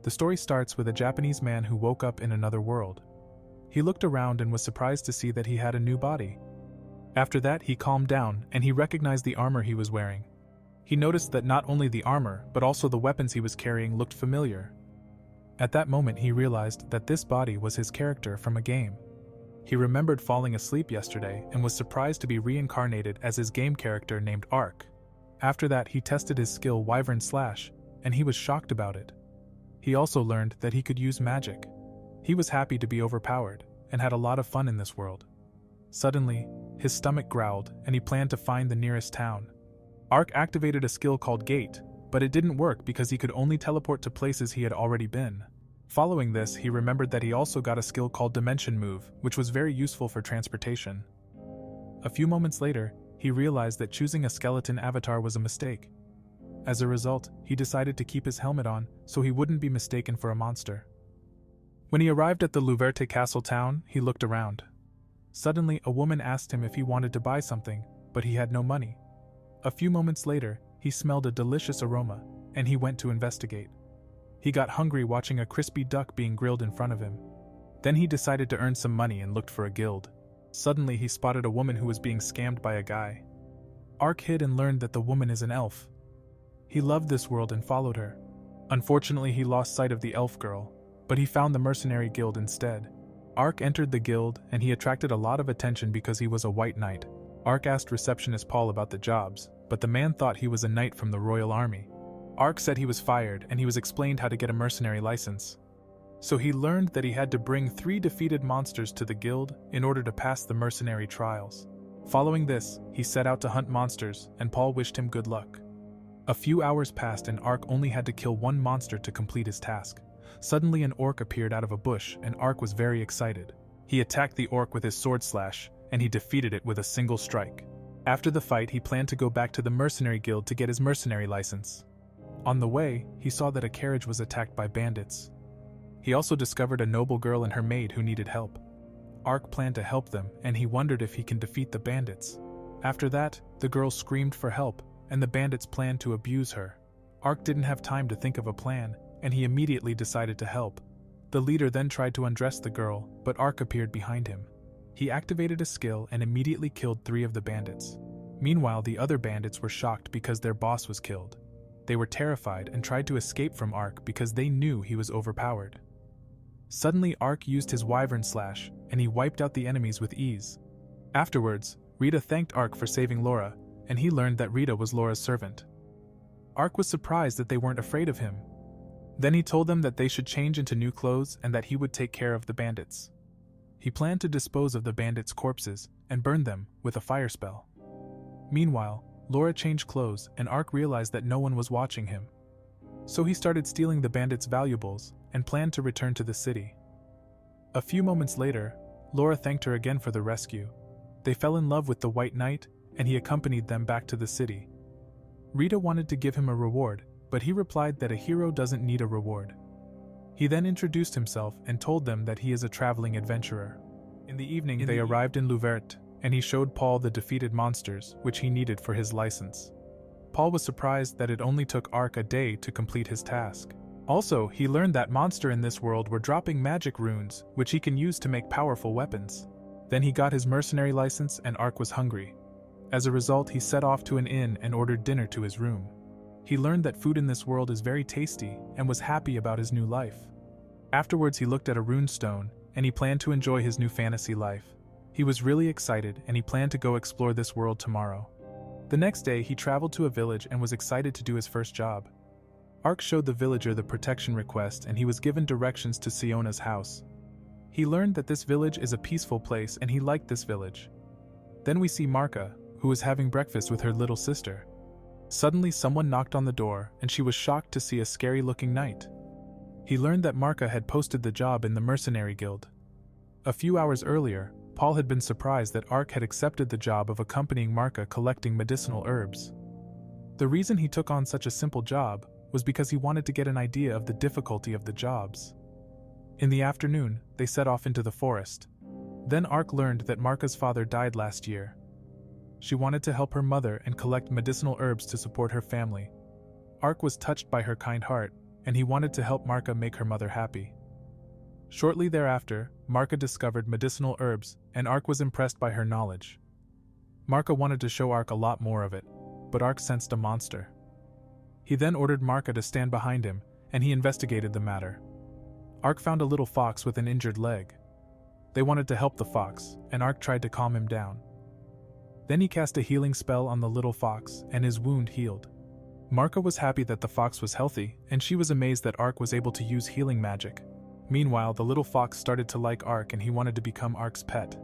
The story starts with a Japanese man who woke up in another world. He looked around and was surprised to see that he had a new body. After that, he calmed down and he recognized the armor he was wearing. He noticed that not only the armor, but also the weapons he was carrying looked familiar. At that moment, he realized that this body was his character from a game. He remembered falling asleep yesterday and was surprised to be reincarnated as his game character named Ark. After that, he tested his skill Wyvern Slash, and he was shocked about it. He also learned that he could use magic. He was happy to be overpowered, and had a lot of fun in this world. Suddenly, his stomach growled, and he planned to find the nearest town. Ark activated a skill called Gate, but it didn't work because he could only teleport to places he had already been. Following this, he remembered that he also got a skill called Dimension Move, which was very useful for transportation. A few moments later, he realized that choosing a skeleton avatar was a mistake. As a result, he decided to keep his helmet on so he wouldn't be mistaken for a monster. When he arrived at the Luverte Castle town, he looked around. Suddenly, a woman asked him if he wanted to buy something, but he had no money. A few moments later, he smelled a delicious aroma, and he went to investigate. He got hungry watching a crispy duck being grilled in front of him. Then he decided to earn some money and looked for a guild. Suddenly, he spotted a woman who was being scammed by a guy. Ark hid and learned that the woman is an elf. He loved this world and followed her. Unfortunately, he lost sight of the elf girl, but he found the mercenary guild instead. Ark entered the guild and he attracted a lot of attention because he was a white knight. Ark asked receptionist Paul about the jobs, but the man thought he was a knight from the royal army. Ark said he was fired and he was explained how to get a mercenary license. So he learned that he had to bring 3 defeated monsters to the guild in order to pass the mercenary trials. Following this, he set out to hunt monsters and Paul wished him good luck. A few hours passed and Ark only had to kill 1 monster to complete his task. Suddenly an orc appeared out of a bush and Ark was very excited. He attacked the orc with his sword slash and he defeated it with a single strike. After the fight, he planned to go back to the mercenary guild to get his mercenary license. On the way, he saw that a carriage was attacked by bandits. He also discovered a noble girl and her maid who needed help. Ark planned to help them and he wondered if he can defeat the bandits. After that, the girl screamed for help and the bandits planned to abuse her. Ark didn't have time to think of a plan and he immediately decided to help. The leader then tried to undress the girl, but Ark appeared behind him. He activated a skill and immediately killed 3 of the bandits. Meanwhile, the other bandits were shocked because their boss was killed. They were terrified and tried to escape from Ark because they knew he was overpowered. Suddenly, Ark used his Wyvern Slash, and he wiped out the enemies with ease. Afterwards, Rita thanked Ark for saving Laura, and he learned that Rita was Laura's servant. Ark was surprised that they weren't afraid of him. Then he told them that they should change into new clothes and that he would take care of the bandits. He planned to dispose of the bandits' corpses and burn them with a fire spell. Meanwhile, Laura changed clothes and Ark realized that no one was watching him. So he started stealing the bandits' valuables and planned to return to the city. A few moments later, Laura thanked her again for the rescue. They fell in love with the White Knight and he accompanied them back to the city. Rita wanted to give him a reward, but he replied that a hero doesn't need a reward. He then introduced himself and told them that he is a traveling adventurer. In the evening, they arrived in Luverte, and he showed Paul the defeated monsters, which he needed for his license. Paul was surprised that it only took Ark a day to complete his task. Also, he learned that monsters in this world were dropping magic runes, which he can use to make powerful weapons. Then he got his mercenary license and Ark was hungry. As a result, he set off to an inn and ordered dinner to his room. He learned that food in this world is very tasty and was happy about his new life. Afterwards, he looked at a rune stone and he planned to enjoy his new fantasy life. He was really excited and he planned to go explore this world tomorrow. The next day, he traveled to a village and was excited to do his first job. Ark showed the villager the protection request and he was given directions to Siona's house. He learned that this village is a peaceful place and he liked this village. Then we see Marka, who was having breakfast with her little sister. Suddenly someone knocked on the door and she was shocked to see a scary-looking knight. He learned that Marka had posted the job in the mercenary guild. A few hours earlier, Paul had been surprised that Ark had accepted the job of accompanying Marka collecting medicinal herbs. The reason he took on such a simple job was because he wanted to get an idea of the difficulty of the jobs. In the afternoon, they set off into the forest. Then Ark learned that Marka's father died last year. She wanted to help her mother and collect medicinal herbs to support her family. Ark was touched by her kind heart, and he wanted to help Marka make her mother happy. Shortly thereafter, Marka discovered medicinal herbs, and Ark was impressed by her knowledge. Marka wanted to show Ark a lot more of it, but Ark sensed a monster. He then ordered Marka to stand behind him, and he investigated the matter. Ark found a little fox with an injured leg. They wanted to help the fox, and Ark tried to calm him down. Then he cast a healing spell on the little fox, and his wound healed. Marka was happy that the fox was healthy, and she was amazed that Ark was able to use healing magic. Meanwhile, the little fox started to like Ark and he wanted to become Ark's pet.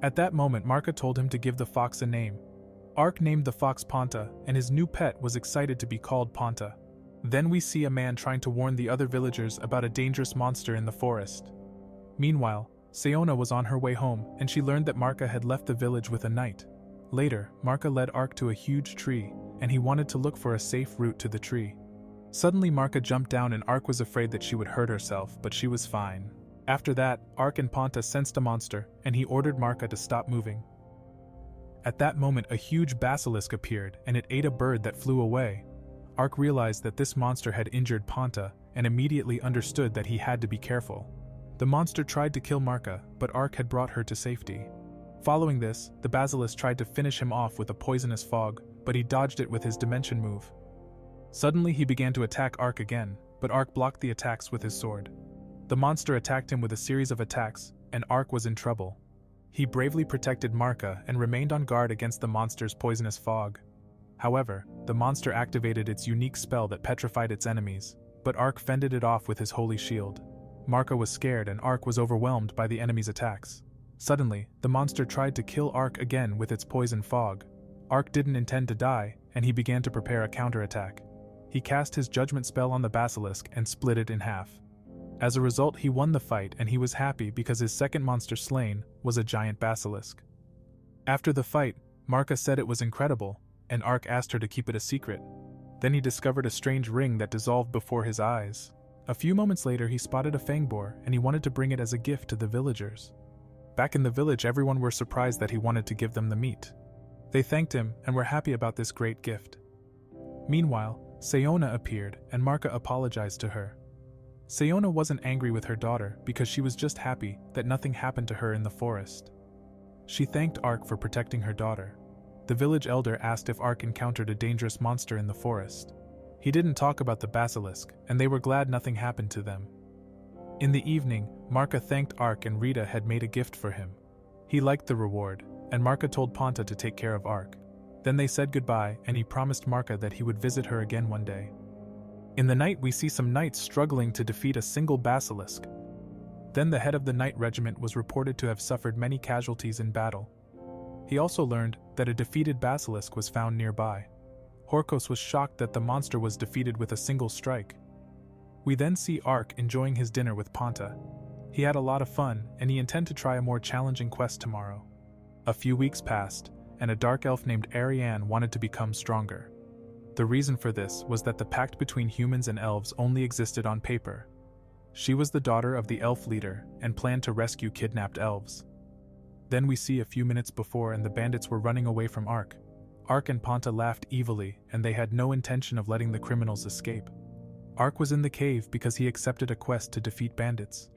At that moment, Marka told him to give the fox a name. Ark named the fox Ponta, and his new pet was excited to be called Ponta. Then we see a man trying to warn the other villagers about a dangerous monster in the forest. Meanwhile, Sayona was on her way home, and she learned that Marka had left the village with a knight. Later, Marka led Ark to a huge tree, and he wanted to look for a safe route to the tree. Suddenly Marka jumped down and Ark was afraid that she would hurt herself, but she was fine. After that, Ark and Ponta sensed a monster, and he ordered Marka to stop moving. At that moment, a huge basilisk appeared, and it ate a bird that flew away. Ark realized that this monster had injured Ponta, and immediately understood that he had to be careful. The monster tried to kill Marka, but Ark had brought her to safety. Following this, the basilisk tried to finish him off with a poisonous fog, but he dodged it with his dimension move. Suddenly he began to attack Ark again, but Ark blocked the attacks with his sword. The monster attacked him with a series of attacks, and Ark was in trouble. He bravely protected Marka and remained on guard against the monster's poisonous fog. However, the monster activated its unique spell that petrified its enemies, but Ark fended it off with his holy shield. Marka was scared and Ark was overwhelmed by the enemy's attacks. Suddenly, the monster tried to kill Ark again with its poison fog. Ark didn't intend to die, and he began to prepare a counterattack. He cast his judgment spell on the basilisk and split it in half. As a result, he won the fight and he was happy because his second monster slain was a giant basilisk. After the fight, Marka said it was incredible, and Ark asked her to keep it a secret. Then he discovered a strange ring that dissolved before his eyes. A few moments later, he spotted a fang boar and he wanted to bring it as a gift to the villagers. Back in the village, everyone were surprised that he wanted to give them the meat. They thanked him and were happy about this great gift. Meanwhile, Sayona appeared and Marka apologized to her. Sayona wasn't angry with her daughter because she was just happy that nothing happened to her in the forest. She thanked Ark for protecting her daughter. The village elder asked if Ark encountered a dangerous monster in the forest. He didn't talk about the basilisk, and they were glad nothing happened to them. In the evening, Marka thanked Ark and Rita had made a gift for him. He liked the reward, and Marka told Ponta to take care of Ark. Then they said goodbye, and he promised Marka that he would visit her again one day. In the night, we see some knights struggling to defeat a single basilisk. Then the head of the knight regiment was reported to have suffered many casualties in battle. He also learned that a defeated basilisk was found nearby. Horkos was shocked that the monster was defeated with a single strike. We then see Ark enjoying his dinner with Ponta. He had a lot of fun, and he intended to try a more challenging quest tomorrow. A few weeks passed, and a dark elf named Ariane wanted to become stronger. The reason for this was that the pact between humans and elves only existed on paper. She was the daughter of the elf leader and planned to rescue kidnapped elves. Then we see a few minutes before and the bandits were running away from Ark. Ark and Ponta laughed evilly and they had no intention of letting the criminals escape. Ark was in the cave because he accepted a quest to defeat bandits.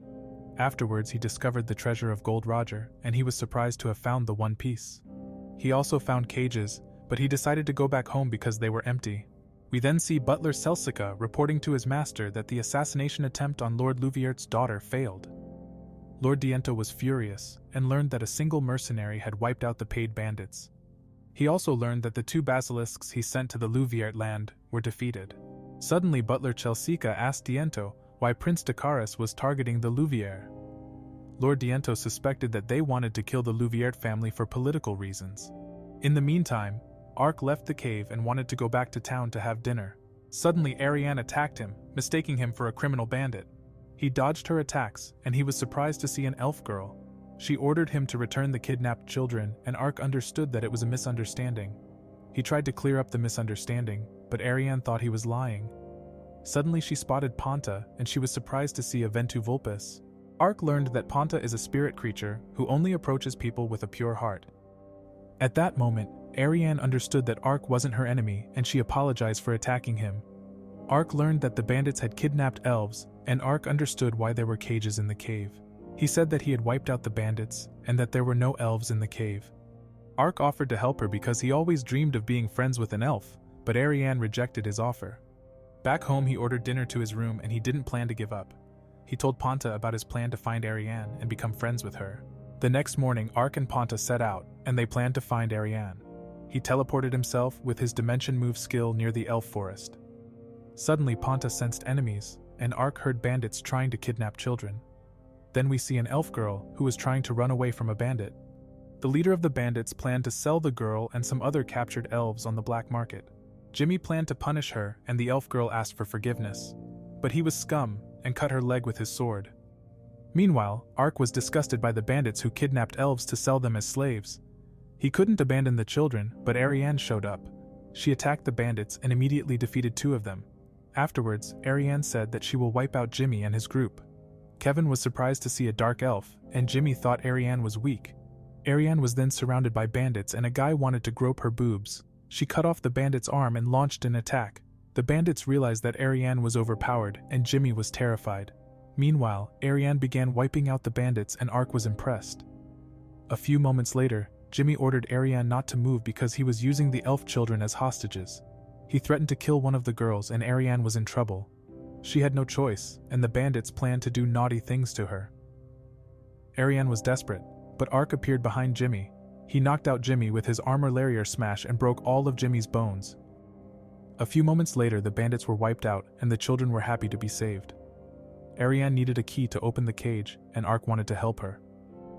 Afterwards, he discovered the treasure of Gold Roger, and he was surprised to have found the One Piece. He also found cages, but he decided to go back home because they were empty. We then see Butler Celsica reporting to his master that the assassination attempt on Lord Louvierte's daughter failed. Lord Diento was furious and learned that a single mercenary had wiped out the paid bandits. He also learned that the 2 basilisks he sent to the Louvierte land were defeated. Suddenly, Butler Celsica asked Diento why Prince Decaris was targeting the Louviere. Lord Diento suspected that they wanted to kill the Louvierte family for political reasons. In the meantime, Ark left the cave and wanted to go back to town to have dinner. Suddenly, Ariane attacked him, mistaking him for a criminal bandit. He dodged her attacks, and he was surprised to see an elf girl. She ordered him to return the kidnapped children, and Ark understood that it was a misunderstanding. He tried to clear up the misunderstanding, but Ariane thought he was lying. Suddenly she spotted Ponta, and she was surprised to see a Ventu Vulpes. Ark learned that Ponta is a spirit creature who only approaches people with a pure heart. At that moment, Ariane understood that Ark wasn't her enemy and she apologized for attacking him. Ark learned that the bandits had kidnapped elves, and Ark understood why there were cages in the cave. He said that he had wiped out the bandits, and that there were no elves in the cave. Ark offered to help her because he always dreamed of being friends with an elf, but Ariane rejected his offer. Back home he ordered dinner to his room and he didn't plan to give up. He told Ponta about his plan to find Ariane and become friends with her. The next morning Ark and Ponta set out, and they planned to find Ariane. He teleported himself with his dimension move skill near the elf forest. Suddenly Ponta sensed enemies, and Ark heard bandits trying to kidnap children. Then we see an elf girl who was trying to run away from a bandit. The leader of the bandits planned to sell the girl and some other captured elves on the black market. Jimmy planned to punish her, and the elf girl asked for forgiveness. But he was scum and cut her leg with his sword. Meanwhile, Ark was disgusted by the bandits who kidnapped elves to sell them as slaves. He couldn't abandon the children, but Ariane showed up. She attacked the bandits and immediately defeated 2 of them. Afterwards, Ariane said that she will wipe out Jimmy and his group. Kevin was surprised to see a dark elf, and Jimmy thought Ariane was weak. Ariane was then surrounded by bandits and a guy wanted to grope her boobs. She cut off the bandit's arm and launched an attack. The bandits realized that Ariane was overpowered, and Jimmy was terrified. Meanwhile, Ariane began wiping out the bandits and Ark was impressed. A few moments later, Jimmy ordered Ariane not to move because he was using the elf children as hostages. He threatened to kill one of the girls and Ariane was in trouble. She had no choice, and the bandits planned to do naughty things to her. Ariane was desperate, but Ark appeared behind Jimmy. He knocked out Jimmy with his armor lariat smash and broke all of Jimmy's bones. A few moments later the bandits were wiped out and the children were happy to be saved. Ariane needed a key to open the cage, and Ark wanted to help her.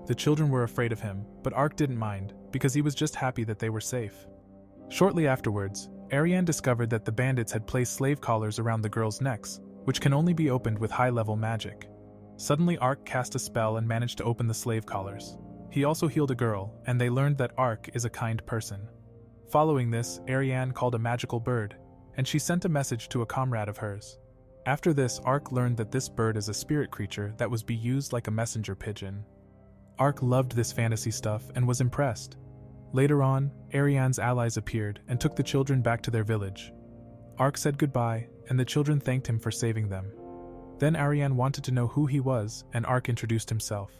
The children were afraid of him, but Ark didn't mind, because he was just happy that they were safe. Shortly afterwards, Ariane discovered that the bandits had placed slave collars around the girls' necks, which can only be opened with high-level magic. Suddenly Ark cast a spell and managed to open the slave collars. He also healed a girl, and they learned that Ark is a kind person. Following this, Ariane called a magical bird, and she sent a message to a comrade of hers. After this, Ark learned that this bird is a spirit creature that was be used like a messenger pigeon. Ark loved this fantasy stuff and was impressed. Later on, Ariane's allies appeared and took the children back to their village. Ark said goodbye, and the children thanked him for saving them. Then Ariane wanted to know who he was, and Ark introduced himself.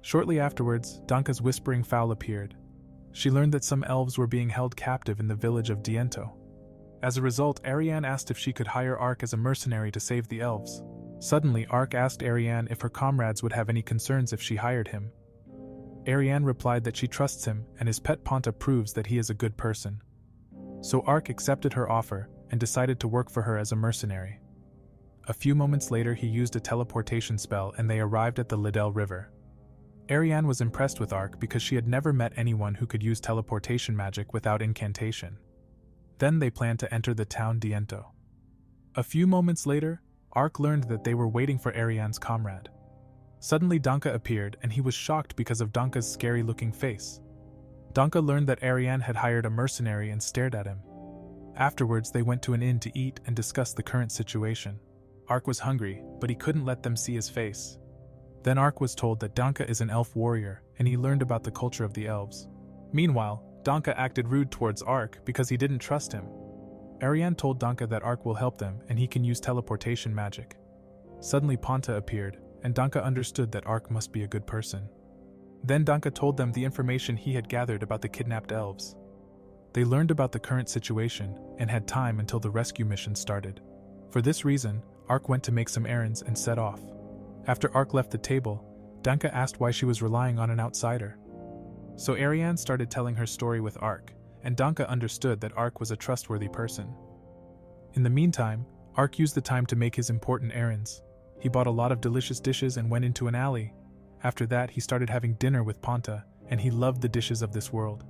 Shortly afterwards, Danka's whispering fowl appeared. She learned that some elves were being held captive in the village of Diento. As a result, Ariane asked if she could hire Ark as a mercenary to save the elves. Suddenly, Ark asked Ariane if her comrades would have any concerns if she hired him. Ariane replied that she trusts him, and his pet Ponta proves that he is a good person. So Ark accepted her offer and decided to work for her as a mercenary. A few moments later he used a teleportation spell and they arrived at the Liddell River. Ariane was impressed with Ark because she had never met anyone who could use teleportation magic without incantation. Then they planned to enter the town Diento. A few moments later, Ark learned that they were waiting for Ariane's comrade. Suddenly Danka appeared and he was shocked because of Danka's scary-looking face. Danka learned that Ariane had hired a mercenary and stared at him. Afterwards they went to an inn to eat and discuss the current situation. Ark was hungry, but he couldn't let them see his face. Then Ark was told that Danka is an elf warrior, and he learned about the culture of the elves. Meanwhile, Danka acted rude towards Ark because he didn't trust him. Ariane told Danka that Ark will help them and he can use teleportation magic. Suddenly Ponta appeared, and Danka understood that Ark must be a good person. Then Danka told them the information he had gathered about the kidnapped elves. They learned about the current situation and had time until the rescue mission started. For this reason, Ark went to make some errands and set off. After Ark left the table, Danka asked why she was relying on an outsider. So Ariane started telling her story with Ark, and Danka understood that Ark was a trustworthy person. In the meantime, Ark used the time to make his important errands. He bought a lot of delicious dishes and went into an alley. After that, he started having dinner with Ponta, and he loved the dishes of this world.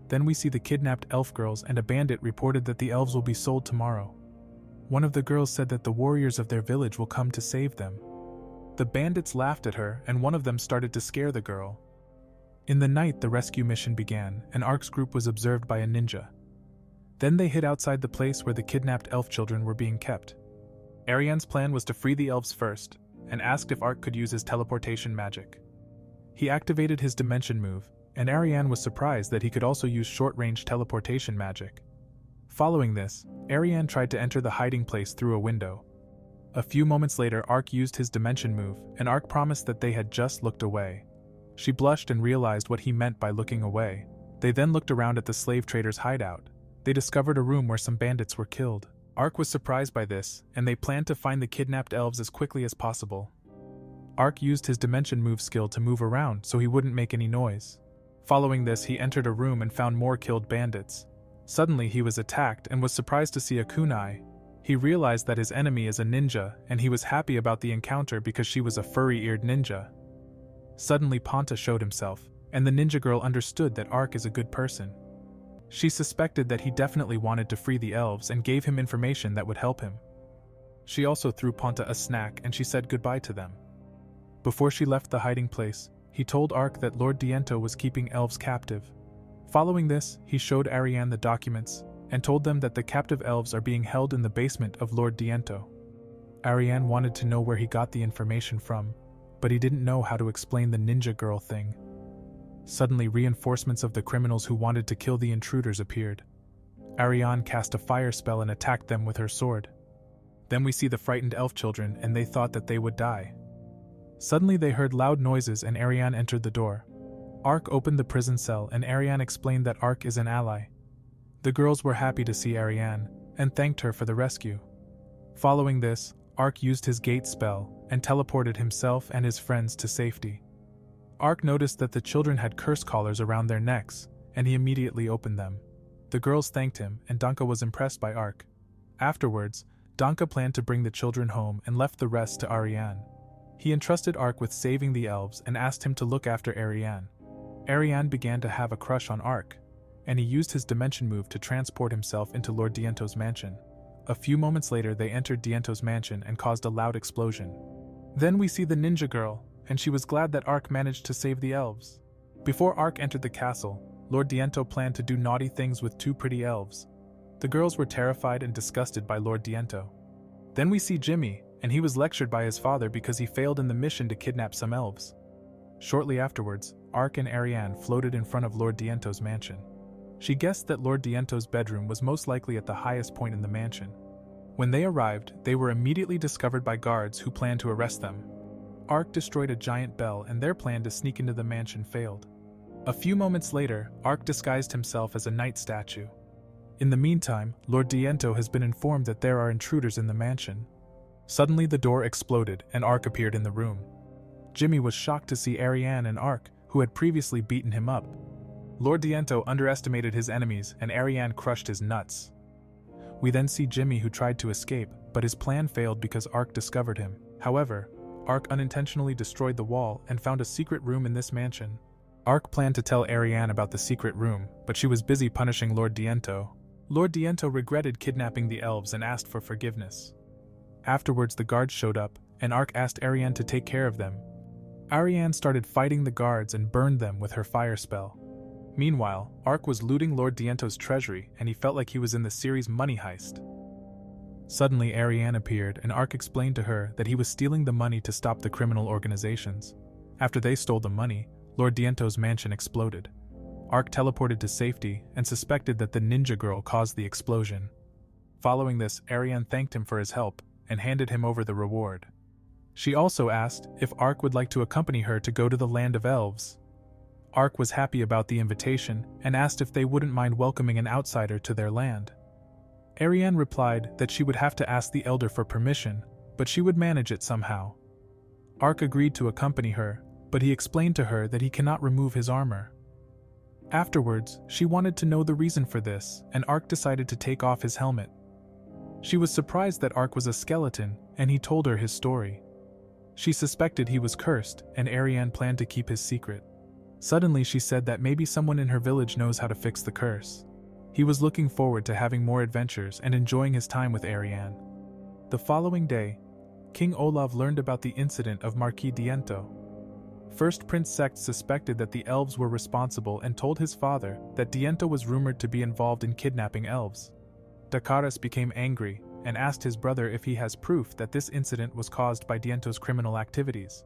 Then we see the kidnapped elf girls, and a bandit reported that the elves will be sold tomorrow. One of the girls said that the warriors of their village will come to save them. The bandits laughed at her, and one of them started to scare the girl. In the night, the rescue mission began, and Ark's group was observed by a ninja. Then they hid outside the place where the kidnapped elf children were being kept. Ariane's plan was to free the elves first, and asked if Ark could use his teleportation magic. He activated his dimension move, and Ariane was surprised that he could also use short-range teleportation magic. Following this, Ariane tried to enter the hiding place through a window. A few moments later, Ark used his dimension move, and Ark promised that they had just looked away. She blushed and realized what he meant by looking away. They then looked around at the slave trader's hideout. They discovered a room where some bandits were killed. Ark was surprised by this, and they planned to find the kidnapped elves as quickly as possible. Ark used his dimension move skill to move around so he wouldn't make any noise. Following this, he entered a room and found more killed bandits. Suddenly, he was attacked and was surprised to see a kunai. He realized that his enemy is a ninja, and he was happy about the encounter because she was a furry-eared ninja. Suddenly, Ponta showed himself, and the ninja girl understood that Ark is a good person. She suspected that he definitely wanted to free the elves and gave him information that would help him. She also threw Ponta a snack and she said goodbye to them. Before she left the hiding place, he told Ark that Lord Diento was keeping elves captive. Following this, he showed Ariane the documents and told them that the captive elves are being held in the basement of Lord Diento. Ariane wanted to know where he got the information from, but he didn't know how to explain the ninja girl thing. Suddenly, reinforcements of the criminals who wanted to kill the intruders appeared. Ariane cast a fire spell and attacked them with her sword. Then we see the frightened elf children, and they thought that they would die. Suddenly they heard loud noises and Ariane entered the door. Ark opened the prison cell and Ariane explained that Ark is an ally. The girls were happy to see Ariane and thanked her for the rescue. Following this, Ark used his gate spell and teleported himself and his friends to safety. Ark noticed that the children had curse collars around their necks, and he immediately opened them. The girls thanked him, and Danka was impressed by Ark. Afterwards, Danka planned to bring the children home and left the rest to Ariane. He entrusted Ark with saving the elves and asked him to look after Ariane. Ariane began to have a crush on Ark, and he used his dimension move to transport himself into Lord Diento's mansion. A few moments later, they entered Diento's mansion and caused a loud explosion. Then we see the ninja girl, and she was glad that Ark managed to save the elves. Before Ark entered the castle, Lord Diento planned to do naughty things with two pretty elves. The girls were terrified and disgusted by Lord Diento. Then we see Jimmy, and he was lectured by his father because he failed in the mission to kidnap some elves. Shortly afterwards, Ark and Ariane floated in front of Lord Diento's mansion. She guessed that Lord Diento's bedroom was most likely at the highest point in the mansion. When they arrived, they were immediately discovered by guards who planned to arrest them. Ark destroyed a giant bell and their plan to sneak into the mansion failed. A few moments later, Ark disguised himself as a knight statue. In the meantime, Lord Diento has been informed that there are intruders in the mansion. Suddenly the door exploded and Ark appeared in the room. Jimmy was shocked to see Ariane and Ark, who had previously beaten him up. Lord Diento underestimated his enemies and Ariane crushed his nuts. We then see Jimmy, who tried to escape, but his plan failed because Ark discovered him. However, Ark unintentionally destroyed the wall and found a secret room in this mansion. Ark planned to tell Ariane about the secret room, but she was busy punishing Lord Diento. Lord Diento regretted kidnapping the elves and asked for forgiveness. Afterwards, the guards showed up, and Ark asked Ariane to take care of them. Ariane started fighting the guards and burned them with her fire spell. Meanwhile, Ark was looting Lord Diento's treasury, and he felt like he was in the series' money heist. Suddenly, Ariane appeared, and Ark explained to her that he was stealing the money to stop the criminal organizations. After they stole the money, Lord Diento's mansion exploded. Ark teleported to safety and suspected that the ninja girl caused the explosion. Following this, Ariane thanked him for his help and handed him over the reward. She also asked if Ark would like to accompany her to go to the land of elves. Ark was happy about the invitation and asked if they wouldn't mind welcoming an outsider to their land. Ariane replied that she would have to ask the elder for permission, but she would manage it somehow. Ark agreed to accompany her, but he explained to her that he cannot remove his armor. Afterwards, she wanted to know the reason for this, and Ark decided to take off his helmet. She was surprised that Ark was a skeleton, and he told her his story. She suspected he was cursed, and Ariane planned to keep his secret. Suddenly she said that maybe someone in her village knows how to fix the curse. He was looking forward to having more adventures and enjoying his time with Ariane. The following day, King Olav learned about the incident of Marquis Diento. First, Prince Sect suspected that the elves were responsible and told his father that Diento was rumored to be involved in kidnapping elves. Dakaris became angry and asked his brother if he has proof that this incident was caused by Diento's criminal activities.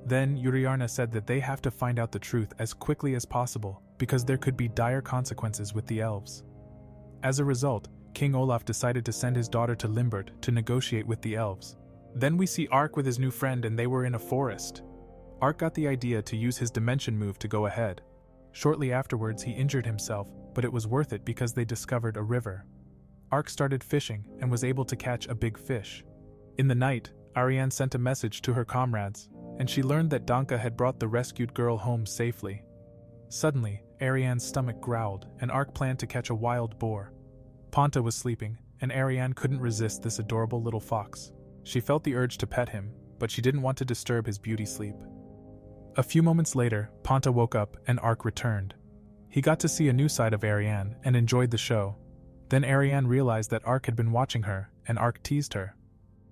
Then Uriarna said that they have to find out the truth as quickly as possible because there could be dire consequences with the elves. As a result, King Olaf decided to send his daughter to Limbert to negotiate with the elves. Then we see Ark with his new friend and they were in a forest. Ark got the idea to use his dimension move to go ahead. Shortly afterwards he injured himself, but it was worth it because they discovered a river. Ark started fishing and was able to catch a big fish. In the night, Ariane sent a message to her comrades, and she learned that Danka had brought the rescued girl home safely. Suddenly, Ariane's stomach growled, and Ark planned to catch a wild boar. Ponta was sleeping, and Ariane couldn't resist this adorable little fox. She felt the urge to pet him, but she didn't want to disturb his beauty sleep. A few moments later, Ponta woke up and Ark returned. He got to see a new side of Ariane and enjoyed the show. Then Ariane realized that Ark had been watching her, and Ark teased her.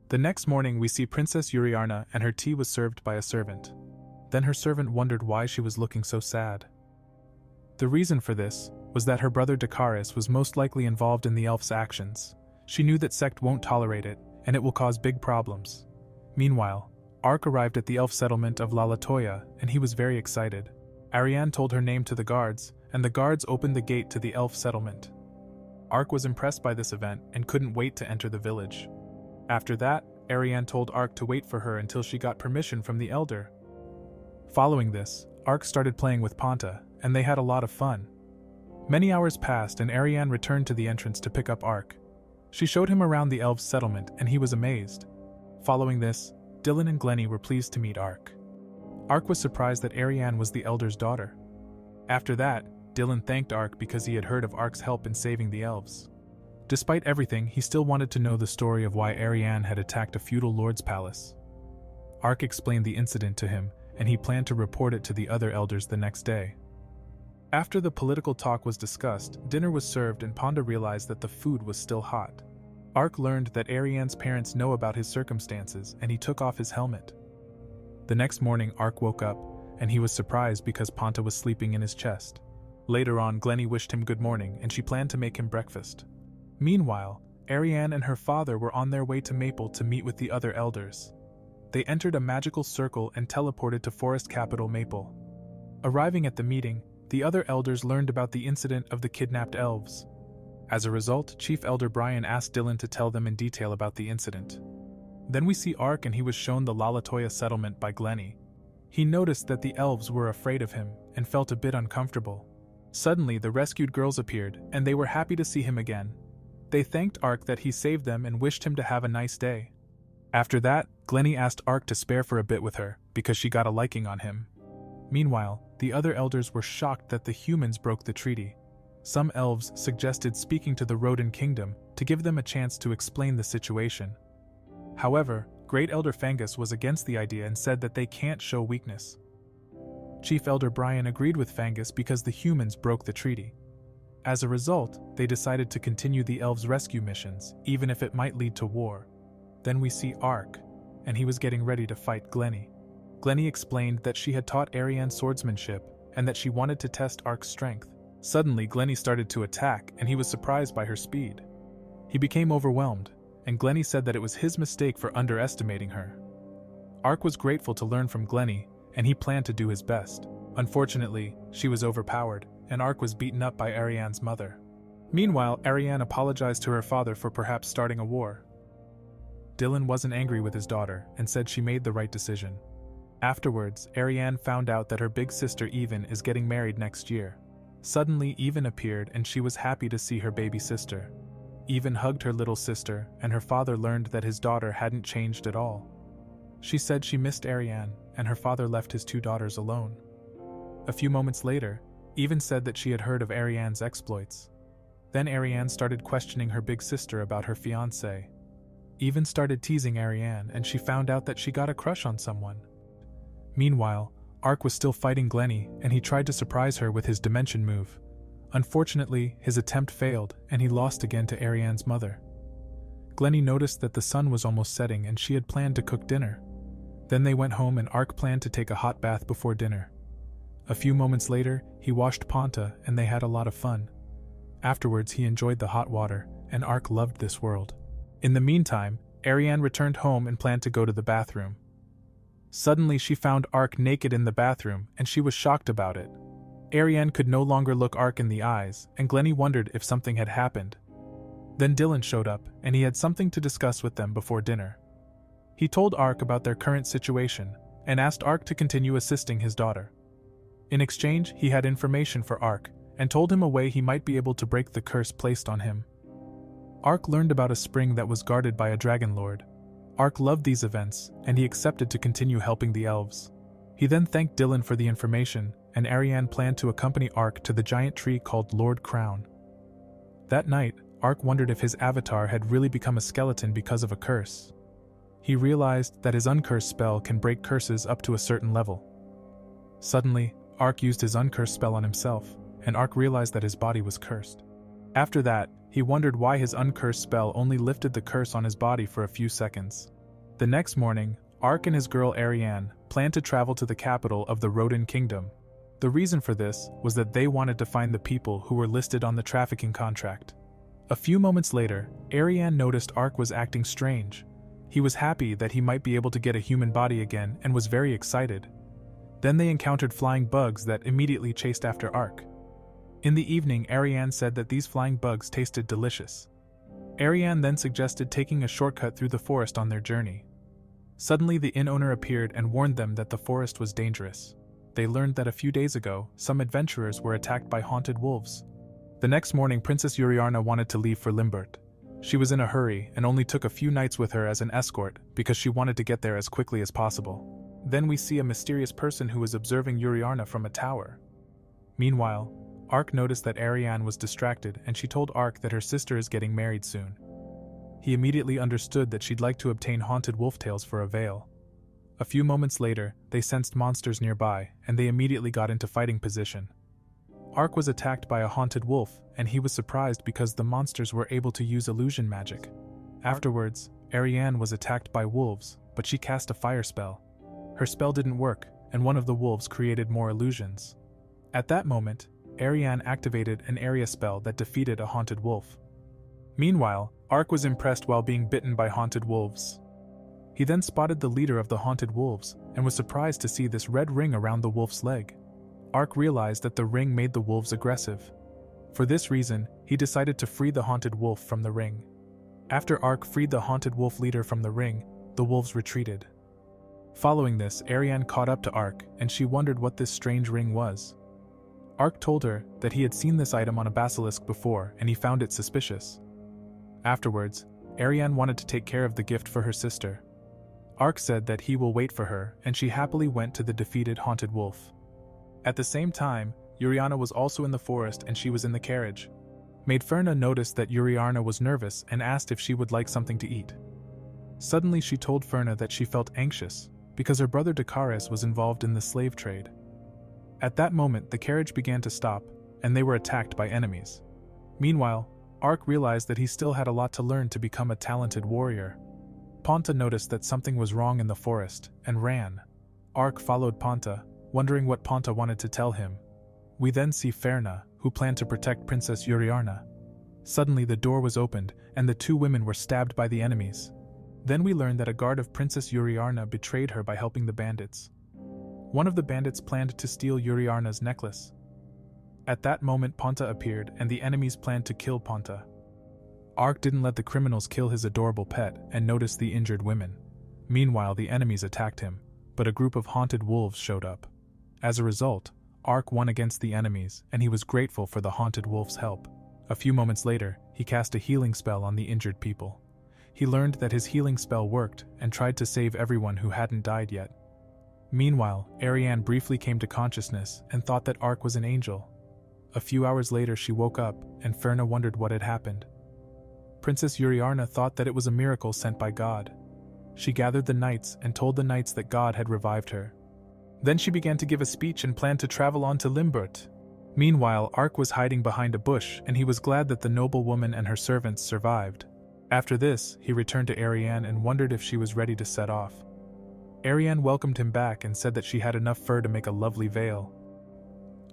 The next morning we see Princess Uriarna and her tea was served by a servant. Then her servant wondered why she was looking so sad. The reason for this was that her brother Dakaris was most likely involved in the elf's actions. She knew that sect won't tolerate it, and it will cause big problems. Meanwhile, Ark arrived at the elf settlement of Lalatoya, and he was very excited. Ariane told her name to the guards, and the guards opened the gate to the elf settlement. Ark was impressed by this event and couldn't wait to enter the village. After that, Ariane told Ark to wait for her until she got permission from the elder. Following this, Ark started playing with Ponta, and they had a lot of fun. Many hours passed and Ariane returned to the entrance to pick up Ark. She showed him around the elves' settlement and he was amazed. Following this, Dylan and Glennie were pleased to meet Ark. Ark was surprised that Ariane was the elder's daughter. After that, Dylan thanked Ark because he had heard of Ark's help in saving the elves. Despite everything, he still wanted to know the story of why Ariane had attacked a feudal lord's palace. Ark explained the incident to him, and he planned to report it to the other elders the next day. After the political talk was discussed, dinner was served and Ponta realized that the food was still hot. Ark learned that Ariane's parents know about his circumstances and he took off his helmet. The next morning Ark woke up, and he was surprised because Ponta was sleeping in his chest. Later on, Glennie wished him good morning and she planned to make him breakfast. Meanwhile, Ariane and her father were on their way to Maple to meet with the other elders. They entered a magical circle and teleported to forest capital Maple. Arriving at the meeting, the other elders learned about the incident of the kidnapped elves. As a result, Chief Elder Brian asked Dylan to tell them in detail about the incident. Then we see Ark and he was shown the Lalatoya settlement by Glennie. He noticed that the elves were afraid of him and felt a bit uncomfortable. Suddenly, the rescued girls appeared and they were happy to see him again. They thanked Ark that he saved them and wished him to have a nice day. After that, Glennie asked Ark to spare for a bit with her because she got a liking on him. Meanwhile, the other elders were shocked that the humans broke the treaty. Some elves suggested speaking to the Rodin Kingdom to give them a chance to explain the situation. However, Great Elder Fangus was against the idea and said that they can't show weakness. Chief Elder Brian agreed with Fangus because the humans broke the treaty. As a result, they decided to continue the elves' rescue missions, even if it might lead to war. Then we see Ark, and he was getting ready to fight Glennie. Glennie explained that she had taught Ariane swordsmanship, and that she wanted to test Ark's strength. Suddenly, Glennie started to attack, and he was surprised by her speed. He became overwhelmed, and Glennie said that it was his mistake for underestimating her. Ark was grateful to learn from Glennie, and he planned to do his best. Unfortunately, she was overpowered, and Ark was beaten up by Ariane's mother. Meanwhile, Ariane apologized to her father for perhaps starting a war. Dylan wasn't angry with his daughter and said she made the right decision. Afterwards, Ariane found out that her big sister Even is getting married next year. Suddenly, Even appeared and she was happy to see her baby sister. Even hugged her little sister, and her father learned that his daughter hadn't changed at all. She said she missed Ariane, and her father left his two daughters alone. A few moments later, Even said that she had heard of Ariane's exploits. Then Ariane started questioning her big sister about her fiancé. Even started teasing Ariane, and she found out that she got a crush on someone. Meanwhile, Ark was still fighting Glennie, and he tried to surprise her with his dimension move. Unfortunately, his attempt failed, and he lost again to Ariane's mother. Glennie noticed that the sun was almost setting and she had planned to cook dinner. Then they went home and Ark planned to take a hot bath before dinner. A few moments later, he washed Ponta and they had a lot of fun. Afterwards, he enjoyed the hot water, and Ark loved this world. In the meantime, Ariane returned home and planned to go to the bathroom. Suddenly, she found Ark naked in the bathroom and she was shocked about it. Ariane could no longer look Ark in the eyes, and Glennie wondered if something had happened. Then Dylan showed up, and he had something to discuss with them before dinner. He told Ark about their current situation, and asked Ark to continue assisting his daughter. In exchange, he had information for Ark, and told him a way he might be able to break the curse placed on him. Ark learned about a spring that was guarded by a dragon lord. Ark loved these events, and he accepted to continue helping the elves. He then thanked Dylan for the information, and Ariane planned to accompany Ark to the giant tree called Lord Crown. That night, Ark wondered if his avatar had really become a skeleton because of a curse. He realized that his uncursed spell can break curses up to a certain level. Suddenly, Ark used his uncursed spell on himself, and Ark realized that his body was cursed. After that, he wondered why his uncursed spell only lifted the curse on his body for a few seconds. The next morning, Ark and his girl Ariane planned to travel to the capital of the Rodin Kingdom. The reason for this was that they wanted to find the people who were listed on the trafficking contract. A few moments later, Ariane noticed Ark was acting strange. He was happy that he might be able to get a human body again and was very excited. Then they encountered flying bugs that immediately chased after Ark. In the evening, Ariane said that these flying bugs tasted delicious. Ariane then suggested taking a shortcut through the forest on their journey. Suddenly, the inn owner appeared and warned them that the forest was dangerous. They learned that a few days ago, some adventurers were attacked by haunted wolves. The next morning, Princess Yuriarna wanted to leave for Limbert. She was in a hurry and only took a few knights with her as an escort because she wanted to get there as quickly as possible. Then we see a mysterious person who was observing Yuriarna from a tower. Meanwhile, Ark noticed that Ariane was distracted and she told Ark that her sister is getting married soon. He immediately understood that she'd like to obtain haunted wolf tails for a veil. A few moments later, they sensed monsters nearby and they immediately got into fighting position. Ark was attacked by a haunted wolf and he was surprised because the monsters were able to use illusion magic. Afterwards, Ariane was attacked by wolves, but she cast a fire spell. Her spell didn't work and one of the wolves created more illusions. At that moment, Ariane activated an area spell that defeated a haunted wolf. Meanwhile, Ark was impressed while being bitten by haunted wolves. He then spotted the leader of the haunted wolves and was surprised to see this red ring around the wolf's leg. Ark realized that the ring made the wolves aggressive. For this reason, he decided to free the haunted wolf from the ring. After Ark freed the haunted wolf leader from the ring, the wolves retreated. Following this, Ariane caught up to Ark and she wondered what this strange ring was. Ark told her that he had seen this item on a basilisk before and he found it suspicious. Afterwards, Ariane wanted to take care of the gift for her sister. Ark said that he will wait for her and she happily went to the defeated haunted wolf. At the same time, Yuriarna was also in the forest and she was in the carriage. Maid Ferna noticed that Yuriarna was nervous and asked if she would like something to eat. Suddenly she told Ferna that she felt anxious because her brother Dakaris was involved in the slave trade. At that moment, the carriage began to stop, and they were attacked by enemies. Meanwhile, Ark realized that he still had a lot to learn to become a talented warrior. Ponta noticed that something was wrong in the forest, and ran. Ark followed Ponta, wondering what Ponta wanted to tell him. We then see Ferna, who planned to protect Princess Yuriarna. Suddenly the door was opened, and the two women were stabbed by the enemies. Then we learn that a guard of Princess Yuriarna betrayed her by helping the bandits. One of the bandits planned to steal Yuriarna's necklace. At that moment Ponta appeared and the enemies planned to kill Ponta. Ark didn't let the criminals kill his adorable pet and noticed the injured women. Meanwhile, the enemies attacked him, but a group of haunted wolves showed up. As a result, Ark won against the enemies and he was grateful for the haunted wolves' help. A few moments later, he cast a healing spell on the injured people. He learned that his healing spell worked and tried to save everyone who hadn't died yet. Meanwhile, Ariane briefly came to consciousness and thought that Ark was an angel. A few hours later she woke up, and Ferna wondered what had happened. Princess Yuriarna thought that it was a miracle sent by God. She gathered the knights and told the knights that God had revived her. Then she began to give a speech and planned to travel on to Limbert. Meanwhile, Ark was hiding behind a bush and he was glad that the noble woman and her servants survived. After this, he returned to Ariane and wondered if she was ready to set off. Ariane welcomed him back and said that she had enough fur to make a lovely veil.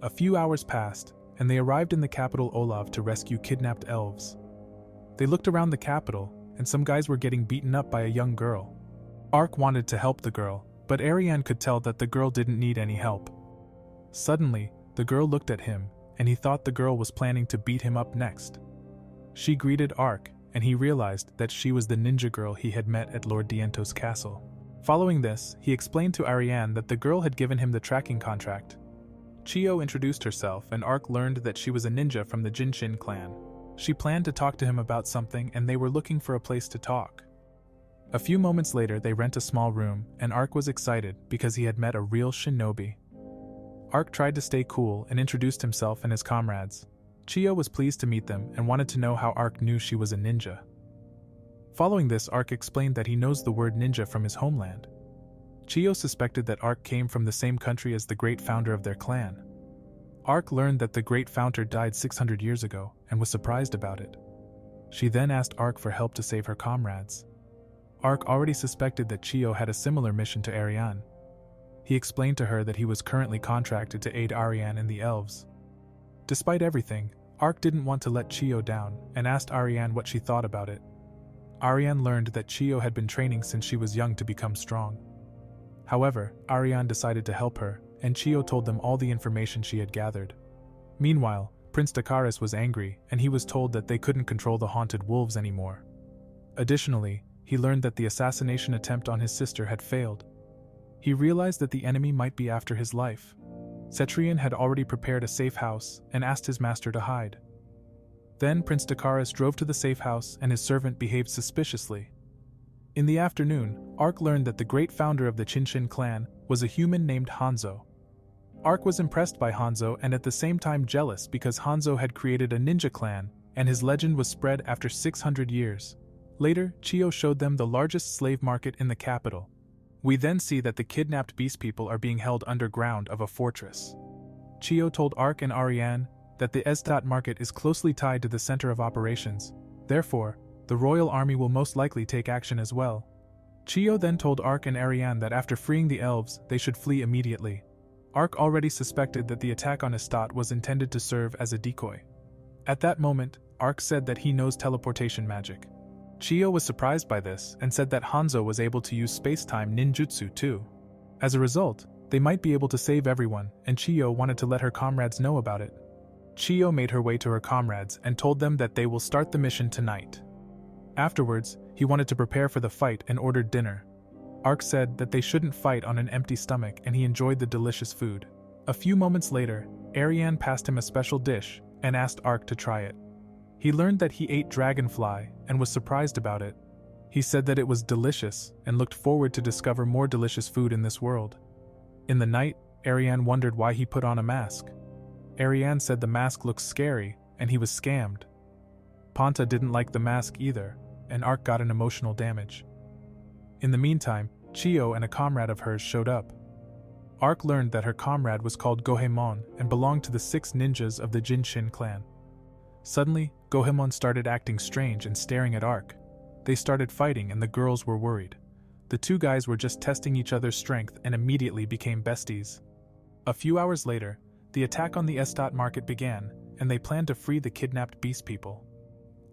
A few hours passed, and they arrived in the capital Olav to rescue kidnapped elves. They looked around the capital, and some guys were getting beaten up by a young girl. Ark wanted to help the girl, but Ariane could tell that the girl didn't need any help. Suddenly, The girl looked at him, and he thought the girl was planning to beat him up next. She greeted Ark, and he realized that she was the ninja girl he had met at Lord Diento's castle. Following this, he explained to Ariane that the girl had given him the tracking contract. Chiyo introduced herself, and Ark learned that she was a ninja from the Jinshin clan. She planned to talk to him about something, and they were looking for a place to talk. A few moments later, they rent a small room, and Ark was excited because he had met a real shinobi. Ark tried to stay cool and introduced himself and his comrades. Chiyo was pleased to meet them and wanted to know how Ark knew she was a ninja. Following this, Ark explained that he knows the word ninja from his homeland. Chiyo suspected that Ark came from the same country as the great founder of their clan. Ark learned that the great founder died 600 years ago and was surprised about it. She then asked Ark for help to save her comrades. Ark already suspected that Chiyo had a similar mission to Ariane. He explained to her that he was currently contracted to aid Ariane and the elves. Despite everything, Ark didn't want to let Chiyo down and asked Ariane what she thought about it. Ariane learned that Chiyo had been training since she was young to become strong. However, Ariane decided to help her, and Chiyo told them all the information she had gathered. Meanwhile, Prince Dakaris was angry, and he was told that they couldn't control the haunted wolves anymore. Additionally, he learned that the assassination attempt on his sister had failed. He realized that the enemy might be after his life. Cetrion had already prepared a safe house and asked his master to hide. Then Prince Dakaris drove to the safe house and his servant behaved suspiciously. In the afternoon, Ark learned that the great founder of the Jinshin clan was a human named Hanzo. Ark was impressed by Hanzo and at the same time jealous because Hanzo had created a ninja clan and his legend was spread after 600 years. Later, Chiyo showed them the largest slave market in the capital. We then see that the kidnapped beast people are being held underground of a fortress. Chiyo told Ark and Ariane that the Estat market is closely tied to the center of operations. Therefore, the royal army will most likely take action as well. Chiyo then told Ark and Ariane that after freeing the elves, they should flee immediately. Ark already suspected that the attack on Estat was intended to serve as a decoy. At that moment, Ark said that he knows teleportation magic. Chiyo was surprised by this and said that Hanzo was able to use space-time ninjutsu too. As a result, they might be able to save everyone, and Chiyo wanted to let her comrades know about it. Chiyo made her way to her comrades and told them that they will start the mission tonight. Afterwards, he wanted to prepare for the fight and ordered dinner. Ark said that they shouldn't fight on an empty stomach and he enjoyed the delicious food. A few moments later, Ariane passed him a special dish and asked Ark to try it. He learned that he ate dragonfly and was surprised about it. He said that it was delicious and looked forward to discover more delicious food in this world. In the night, Ariane wondered why he put on a mask. Ariane said the mask looked scary and he was scammed. Panta didn't like the mask either, and Ark got an emotional damage. In the meantime, Chiyo and a comrade of hers showed up. Ark learned that her comrade was called Gohemon and belonged to the 6 ninjas of the Jinshin clan. Suddenly, Gohemon started acting strange and staring at Ark. They started fighting and the girls were worried. The two guys were just testing each other's strength and immediately became besties. A few hours later, the attack on the Estat market began, and they planned to free the kidnapped beast people.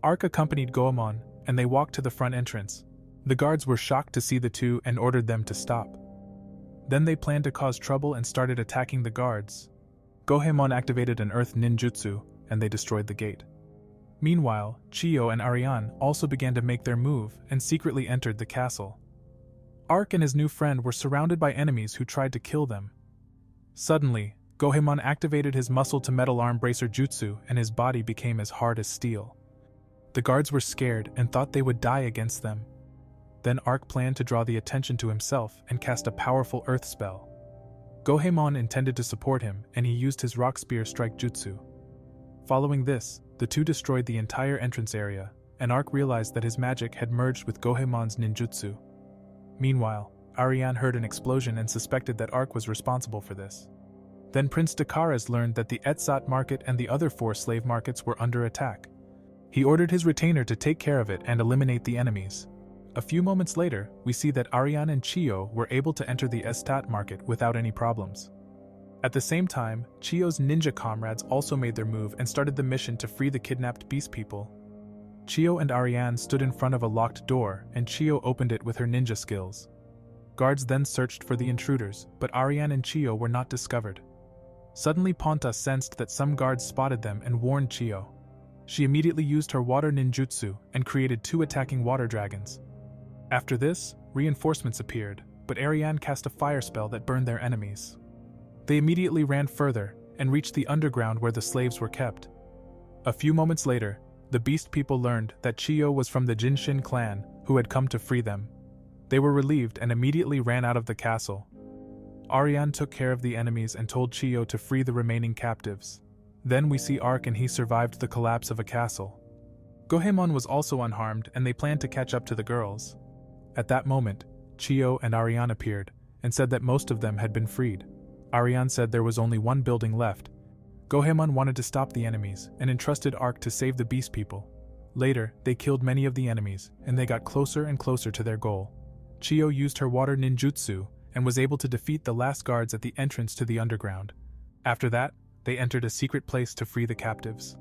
Ark accompanied Goemon, and they walked to the front entrance. The guards were shocked to see the two and ordered them to stop. Then they planned to cause trouble and started attacking the guards. Gohemon activated an earth ninjutsu, and they destroyed the gate. Meanwhile, Chiyo and Ariane also began to make their move and secretly entered the castle. Ark and his new friend were surrounded by enemies who tried to kill them. Suddenly, Gohemon activated his muscle-to-metal arm bracer jutsu and his body became as hard as steel. The guards were scared and thought they would die against them. Then Ark planned to draw the attention to himself and cast a powerful earth spell. Gohemon intended to support him and he used his rock spear strike jutsu. Following this, the two destroyed the entire entrance area, and Ark realized that his magic had merged with Gohemon's ninjutsu. Meanwhile, Ariane heard an explosion and suspected that Ark was responsible for this. Then Prince Dakaris learned that the Etsat market and the other 4 slave markets were under attack. He ordered his retainer to take care of it and eliminate the enemies. A few moments later, we see that Ariane and Chiyo were able to enter the Estat market without any problems. At the same time, Chiyo's ninja comrades also made their move and started the mission to free the kidnapped beast people. Chiyo and Ariane stood in front of a locked door and Chiyo opened it with her ninja skills. Guards then searched for the intruders, but Ariane and Chiyo were not discovered. Suddenly Ponta sensed that some guards spotted them and warned Chiyo. She immediately used her water ninjutsu and created 2 attacking water dragons. After this, reinforcements appeared, but Ariane cast a fire spell that burned their enemies. They immediately ran further and reached the underground where the slaves were kept. A few moments later, the beast people learned that Chiyo was from the Jinshin clan who had come to free them. They were relieved and immediately ran out of the castle. Ariane took care of the enemies and told Chiyo to free the remaining captives. Then we see Ark and he survived the collapse of a castle. Goemon was also unharmed and they planned to catch up to the girls. At that moment, Chiyo and Ariane appeared and said that most of them had been freed. Ariane said there was only one building left. Goemon wanted to stop the enemies and entrusted Ark to save the beast people. Later, they killed many of the enemies and they got closer and closer to their goal. Chiyo used her water ninjutsu and was able to defeat the last guards at the entrance to the underground. After that, they entered a secret place to free the captives.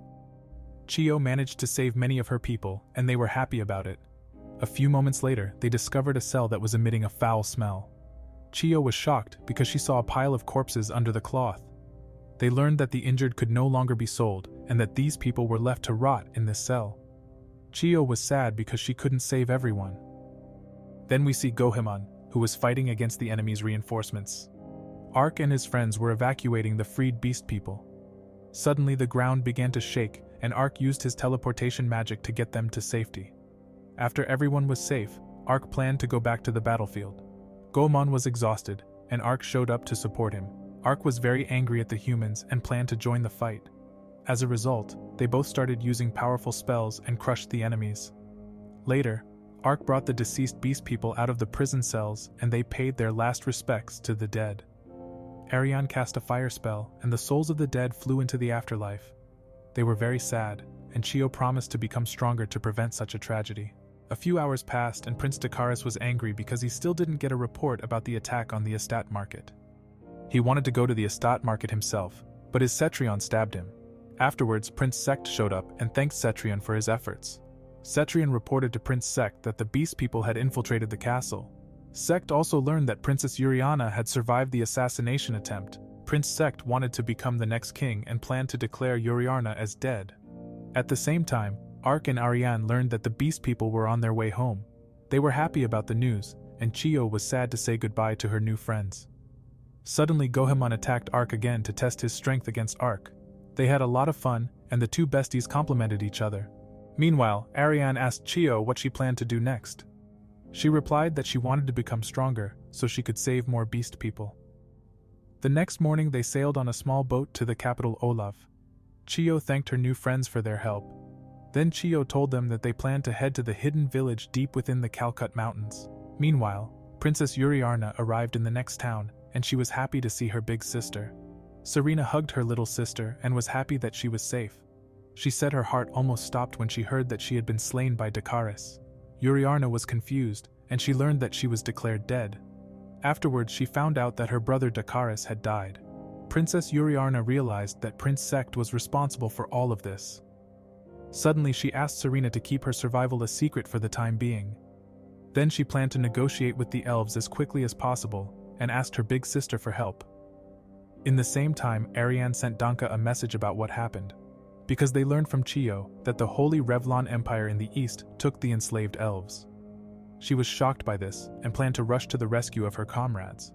Chiyo managed to save many of her people and they were happy about it. A few moments later, they discovered a cell that was emitting a foul smell. Chiyo was shocked because she saw a pile of corpses under the cloth. They learned that the injured could no longer be sold and that these people were left to rot in this cell. Chiyo was sad because she couldn't save everyone. Then we see Goemon, who was fighting against the enemy's reinforcements. Ark and his friends were evacuating the freed beast people. Suddenly the ground began to shake and Ark used his teleportation magic to get them to safety. After everyone was safe, Ark planned to go back to the battlefield. Goemon was exhausted, and Ark showed up to support him. Ark was very angry at the humans and planned to join the fight. As a result, they both started using powerful spells and crushed the enemies. Later, Ark brought the deceased beast people out of the prison cells and they paid their last respects to the dead. Ariane cast a fire spell and the souls of the dead flew into the afterlife. They were very sad, and Chiyo promised to become stronger to prevent such a tragedy. A few hours passed and Prince Dakaris was angry because he still didn't get a report about the attack on the estate market. He wanted to go to the estate market himself, but his Cetrion stabbed him. Afterwards, Prince Sect showed up and thanked Cetrion for his efforts. Cetrion reported to Prince Sect that the beast people had infiltrated the castle. Sect also learned that Princess Yuriana had survived the assassination attempt. Prince Sect wanted to become the next king and planned to declare Yuriana as dead. At the same time, Ark and Ariane learned that the beast people were on their way home. They were happy about the news, and Chiyo was sad to say goodbye to her new friends. Suddenly Goemon attacked Ark again to test his strength against Ark. They had a lot of fun, and the two besties complimented each other. Meanwhile, Ariane asked Chiyo what she planned to do next. She replied that she wanted to become stronger, so she could save more beast people. The next morning they sailed on a small boat to the capital Olav. Chiyo thanked her new friends for their help. Then Chiyo told them that they planned to head to the hidden village deep within the Calcut Mountains. Meanwhile, Princess Yuriarna arrived in the next town, and she was happy to see her big sister. Serena hugged her little sister and was happy that she was safe. She said her heart almost stopped when she heard that she had been slain by Dakaris. Yuriarna was confused, and she learned that she was declared dead. Afterwards she found out that her brother Dakaris had died. Princess Yuriarna realized that Prince Sect was responsible for all of this. Suddenly she asked Serena to keep her survival a secret for the time being. Then she planned to negotiate with the elves as quickly as possible, and asked her big sister for help. In the same time, Ariane sent Danka a message about what happened, because they learned from Chiyo that the Holy Revlon Empire in the east took the enslaved elves. She was shocked by this, and planned to rush to the rescue of her comrades.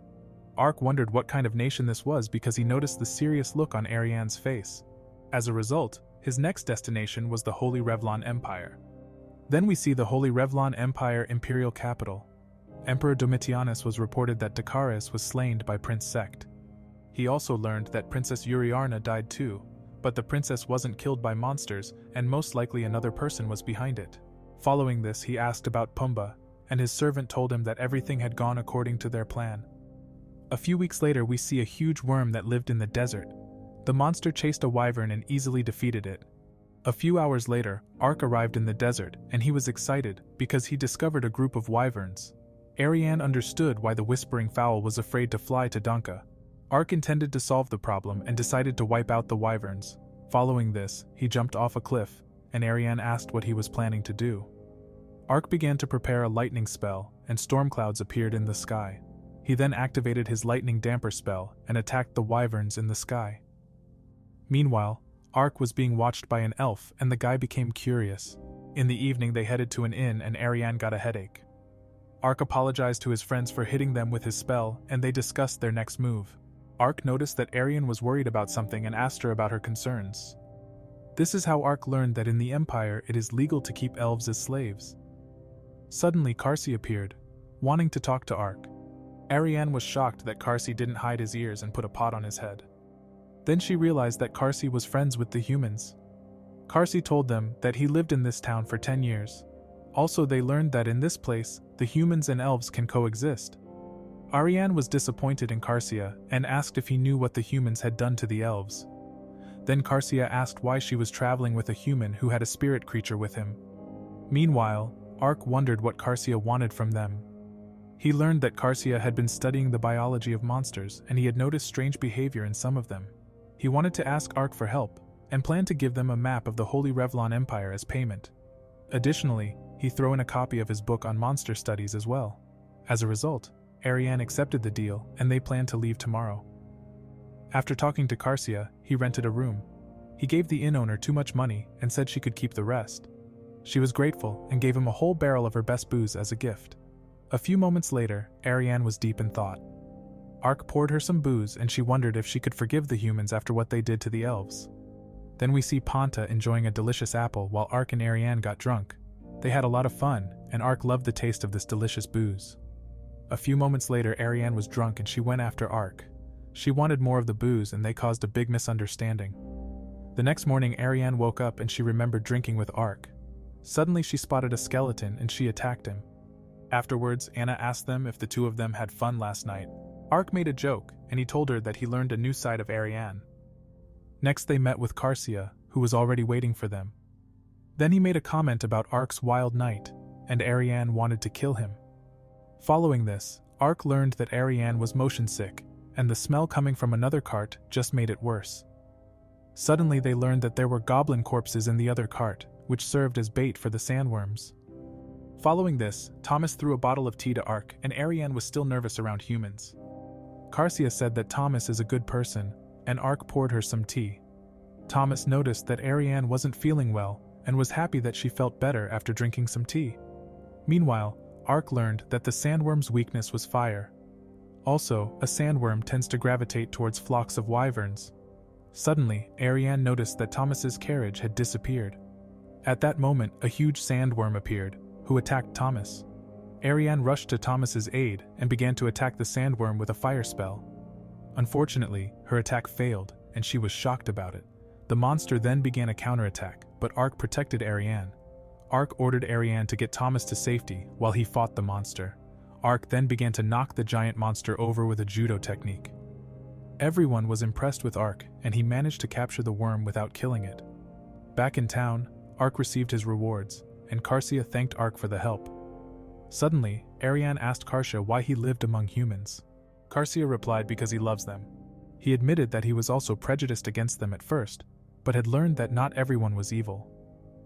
Ark wondered what kind of nation this was because he noticed the serious look on Ariane's face. As a result, his next destination was the Holy Revlon Empire. Then we see the Holy Revlon Empire imperial capital. Emperor Domitianus was reported that Dakaris was slain by Prince Sect. He also learned that Princess Yuriarna died too, but the princess wasn't killed by monsters, and most likely another person was behind it. Following this, he asked about Pumbaa, and his servant told him that everything had gone according to their plan. A few weeks later, we see a huge worm that lived in the desert. The monster chased a wyvern and easily defeated it. A few hours later, Ark arrived in the desert, and he was excited because he discovered a group of wyverns. Ariane understood why the whispering fowl was afraid to fly to Danka. Ark intended to solve the problem and decided to wipe out the wyverns. Following this, he jumped off a cliff, and Ariane asked what he was planning to do. Ark began to prepare a lightning spell, and storm clouds appeared in the sky. He then activated his lightning damper spell and attacked the wyverns in the sky. Meanwhile, Ark was being watched by an elf and the guy became curious. In the evening they headed to an inn and Ariane got a headache. Ark apologized to his friends for hitting them with his spell and they discussed their next move. Ark noticed that Ariane was worried about something and asked her about her concerns. This is how Ark learned that in the Empire it is legal to keep elves as slaves. Suddenly Karsi appeared, wanting to talk to Ark. Ariane was shocked that Karsi didn't hide his ears and put a pot on his head. Then she realized that Karsi was friends with the humans. Karsi told them that he lived in this town for 10 years. Also they learned that in this place, the humans and elves can coexist. Ariane was disappointed in Karsia and asked if he knew what the humans had done to the elves. Then Karsia asked why she was traveling with a human who had a spirit creature with him. Meanwhile, Ark wondered what Karsia wanted from them. He learned that Karsia had been studying the biology of monsters and he had noticed strange behavior in some of them. He wanted to ask Ark for help and planned to give them a map of the Holy Revlon Empire as payment. Additionally, he threw in a copy of his book on monster studies as well. As a result, Ariane accepted the deal and they planned to leave tomorrow. After talking to Karsia, he rented a room. He gave the inn owner too much money and said she could keep the rest. She was grateful and gave him a whole barrel of her best booze as a gift. A few moments later, Ariane was deep in thought. Ark poured her some booze and she wondered if she could forgive the humans after what they did to the elves. Then we see Panta enjoying a delicious apple while Ark and Ariane got drunk. They had a lot of fun, and Ark loved the taste of this delicious booze. A few moments later, Ariane was drunk and she went after Ark. She wanted more of the booze and they caused a big misunderstanding. The next morning, Ariane woke up and she remembered drinking with Ark. Suddenly she spotted a skeleton and she attacked him. Afterwards, Anna asked them if the two of them had fun last night. Ark made a joke and he told her that he learned a new side of Ariane. Next they met with Karsia, who was already waiting for them. Then he made a comment about Ark's wild night, and Ariane wanted to kill him. Following this, Ark learned that Ariane was motion sick, and the smell coming from another cart just made it worse. Suddenly they learned that there were goblin corpses in the other cart, which served as bait for the sandworms. Following this, Thomas threw a bottle of tea to Ark and Ariane was still nervous around humans. Karsia said that Thomas is a good person, and Ark poured her some tea. Thomas noticed that Ariane wasn't feeling well, and was happy that she felt better after drinking some tea. Meanwhile, Ark learned that the sandworm's weakness was fire. Also, a sandworm tends to gravitate towards flocks of wyverns. Suddenly, Ariane noticed that Thomas's carriage had disappeared. At that moment, a huge sandworm appeared, who attacked Thomas. Ariane rushed to Thomas's aid and began to attack the sandworm with a fire spell. Unfortunately, her attack failed, and she was shocked about it. The monster then began a counterattack, but Ark protected Ariane. Ark ordered Ariane to get Thomas to safety while he fought the monster. Ark then began to knock the giant monster over with a judo technique. Everyone was impressed with Ark, and he managed to capture the worm without killing it. Back in town, Ark received his rewards, and Karsia thanked Ark for the help. Suddenly, Ariane asked Karsia why he lived among humans. Karsia replied because he loves them. He admitted that he was also prejudiced against them at first, but had learned that not everyone was evil.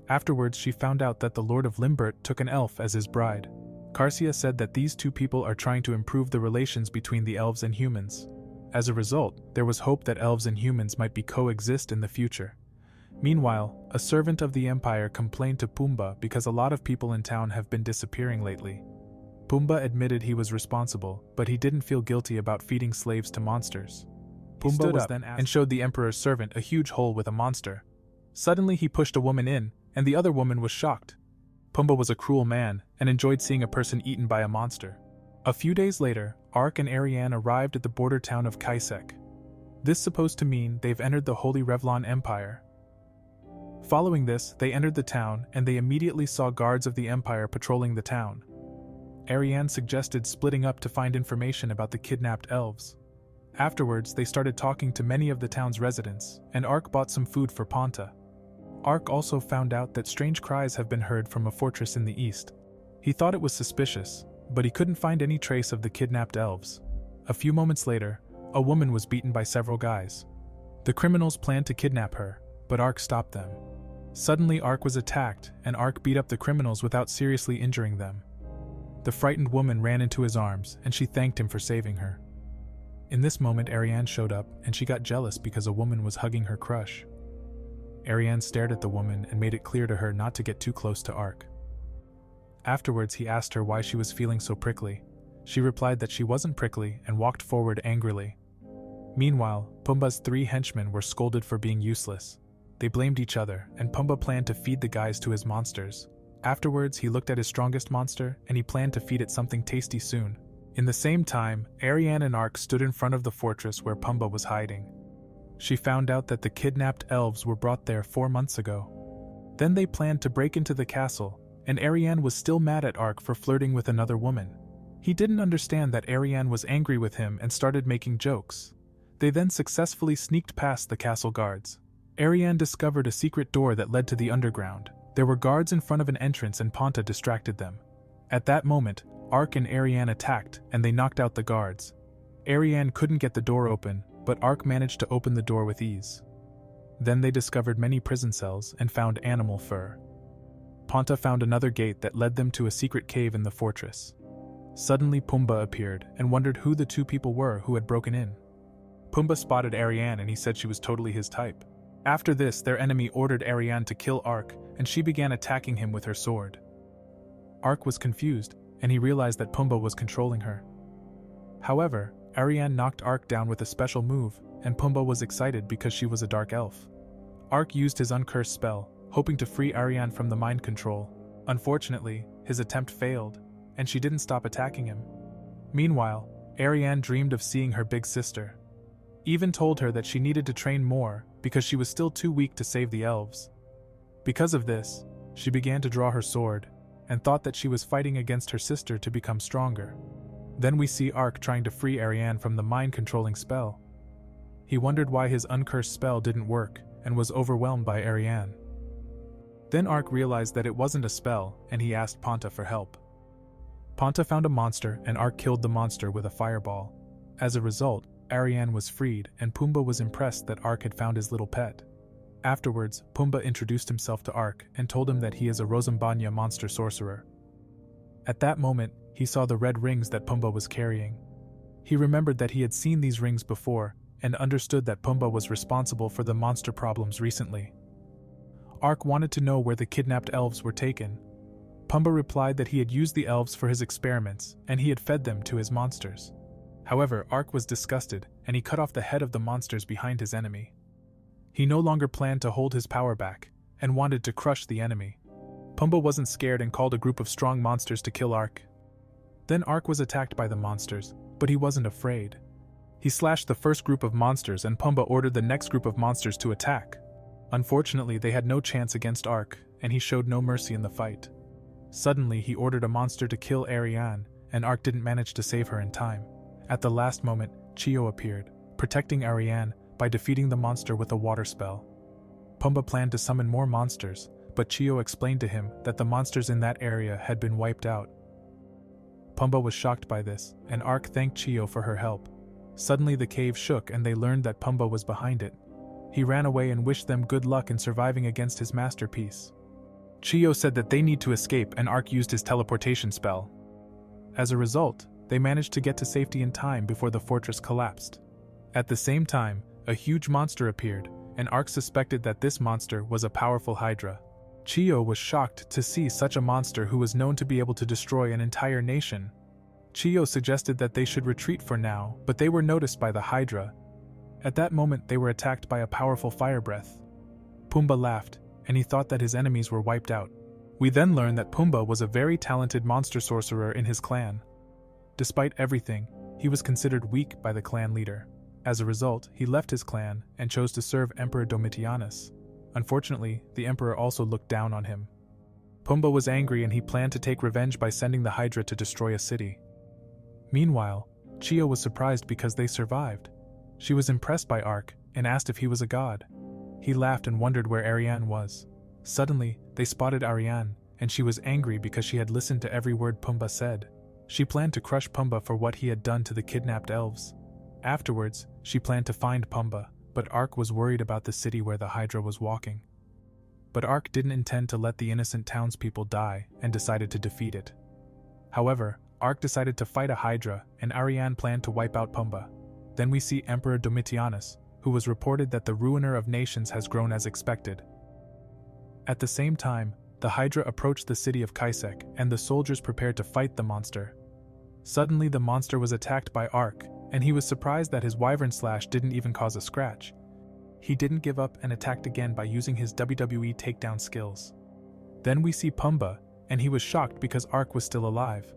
Afterwards she found out that the Lord of Limbert took an elf as his bride. Karsia said that these two people are trying to improve the relations between the elves and humans. As a result, there was hope that elves and humans might be coexist in the future. Meanwhile, a servant of the Empire complained to Pumbaa because a lot of people in town have been disappearing lately. Pumbaa admitted he was responsible, but he didn't feel guilty about feeding slaves to monsters. Pumbaa was then asked and showed the Emperor's servant a huge hole with a monster. Suddenly he pushed a woman in, and the other woman was shocked. Pumbaa was a cruel man, and enjoyed seeing a person eaten by a monster. A few days later, Ark and Ariane arrived at the border town of Kaisek. This supposed to mean they've entered the Holy Revlon Empire. Following this, they entered the town, and they immediately saw guards of the Empire patrolling the town. Ariane suggested splitting up to find information about the kidnapped elves. Afterwards, they started talking to many of the town's residents, and Ark bought some food for Panta. Ark also found out that strange cries have been heard from a fortress in the east. He thought it was suspicious, but he couldn't find any trace of the kidnapped elves. A few moments later, a woman was beaten by several guys. The criminals planned to kidnap her, but Ark stopped them. Suddenly Ark was attacked, and Ark beat up the criminals without seriously injuring them. The frightened woman ran into his arms, and she thanked him for saving her. In this moment, Ariane showed up, and she got jealous because a woman was hugging her crush. Ariane stared at the woman and made it clear to her not to get too close to Arc. Afterwards, he asked her why she was feeling so prickly. She replied that she wasn't prickly and walked forward angrily. Meanwhile, Pumbaa's 3 henchmen were scolded for being useless. They blamed each other, and Pumbaa planned to feed the guys to his monsters. Afterwards, he looked at his strongest monster, and he planned to feed it something tasty soon. In the same time, Ariane and Arc stood in front of the fortress where Pumbaa was hiding. She found out that the kidnapped elves were brought there 4 months ago. Then they planned to break into the castle, and Ariane was still mad at Arc for flirting with another woman. He didn't understand that Ariane was angry with him and started making jokes. They then successfully sneaked past the castle guards. Ariane discovered a secret door that led to the underground. There were guards in front of an entrance and Ponta distracted them. At that moment, Arc and Ariane attacked and they knocked out the guards. Ariane couldn't get the door open, but Arc managed to open the door with ease. Then they discovered many prison cells and found animal fur. Ponta found another gate that led them to a secret cave in the fortress. Suddenly Pumbaa appeared and wondered who the 2 people were who had broken in. Pumbaa spotted Ariane and he said she was totally his type. After this, their enemy ordered Ariane to kill Arc, and she began attacking him with her sword. Arc was confused, and he realized that Pumbaa was controlling her. However, Ariane knocked Arc down with a special move, and Pumbaa was excited because she was a dark elf. Arc used his uncursed spell, hoping to free Ariane from the mind control. Unfortunately, his attempt failed, and she didn't stop attacking him. Meanwhile, Ariane dreamed of seeing her big sister. Even told her that she needed to train more because she was still too weak to save the elves. Because of this, she began to draw her sword and thought that she was fighting against her sister to become stronger. Then we see Arc trying to free Ariane from the mind-controlling spell. He wondered why his uncursed spell didn't work and was overwhelmed by Ariane. Then Arc realized that it wasn't a spell and he asked Ponta for help. Ponta found a monster and Arc killed the monster with a fireball. As a result, Ariane was freed and Pumbaa was impressed that Arc had found his little pet. Afterwards, Pumbaa introduced himself to Arc and told him that he is a Rosambanya monster sorcerer. At that moment, he saw the red rings that Pumbaa was carrying. He remembered that he had seen these rings before and understood that Pumbaa was responsible for the monster problems recently. Arc wanted to know where the kidnapped elves were taken. Pumbaa replied that he had used the elves for his experiments and he had fed them to his monsters. However, Arc was disgusted and he cut off the head of the monsters behind his enemy. He no longer planned to hold his power back and wanted to crush the enemy. Pumbaa wasn't scared and called a group of strong monsters to kill Arc. Then Arc was attacked by the monsters, but he wasn't afraid. He slashed the first group of monsters and Pumbaa ordered the next group of monsters to attack. Unfortunately, they had no chance against Arc, and he showed no mercy in the fight. Suddenly, he ordered a monster to kill Ariane, and Arc didn't manage to save her in time. At the last moment, Chiyo appeared, protecting Ariane by defeating the monster with a water spell. Pumbaa planned to summon more monsters, but Chiyo explained to him that the monsters in that area had been wiped out. Pumbaa was shocked by this, and Arc thanked Chiyo for her help. Suddenly the cave shook and they learned that Pumbaa was behind it. He ran away and wished them good luck in surviving against his masterpiece. Chiyo said that they need to escape and Arc used his teleportation spell. As a result, they managed to get to safety in time before the fortress collapsed. At the same time, a huge monster appeared, and Arc suspected that this monster was a powerful hydra. Chiyo was shocked to see such a monster who was known to be able to destroy an entire nation. Chiyo suggested that they should retreat for now, but they were noticed by the hydra. At that moment, they were attacked by a powerful fire breath. Pumbaa laughed, and he thought that his enemies were wiped out. We then learn that Pumbaa was a very talented monster sorcerer in his clan. Despite everything, he was considered weak by the clan leader. As a result, he left his clan and chose to serve Emperor Domitianus. Unfortunately, the emperor also looked down on him. Pumbaa was angry and he planned to take revenge by sending the Hydra to destroy a city. Meanwhile, Chiyo was surprised because they survived. She was impressed by Arc and asked if he was a god. He laughed and wondered where Ariane was. Suddenly, they spotted Ariane, and she was angry because she had listened to every word Pumbaa said. She planned to crush Pumbaa for what he had done to the kidnapped elves. Afterwards, she planned to find Pumbaa, but Arc was worried about the city where the Hydra was walking. But Arc didn't intend to let the innocent townspeople die and decided to defeat it. However, Arc decided to fight a Hydra and Ariane planned to wipe out Pumbaa. Then we see Emperor Domitianus, who was reported that the ruiner of nations has grown as expected. At the same time, the Hydra approached the city of Kaisek, and the soldiers prepared to fight the monster. Suddenly the monster was attacked by Ark, and he was surprised that his wyvern slash didn't even cause a scratch. He didn't give up and attacked again by using his WWE takedown skills. Then we see Pumbaa, and he was shocked because Ark was still alive.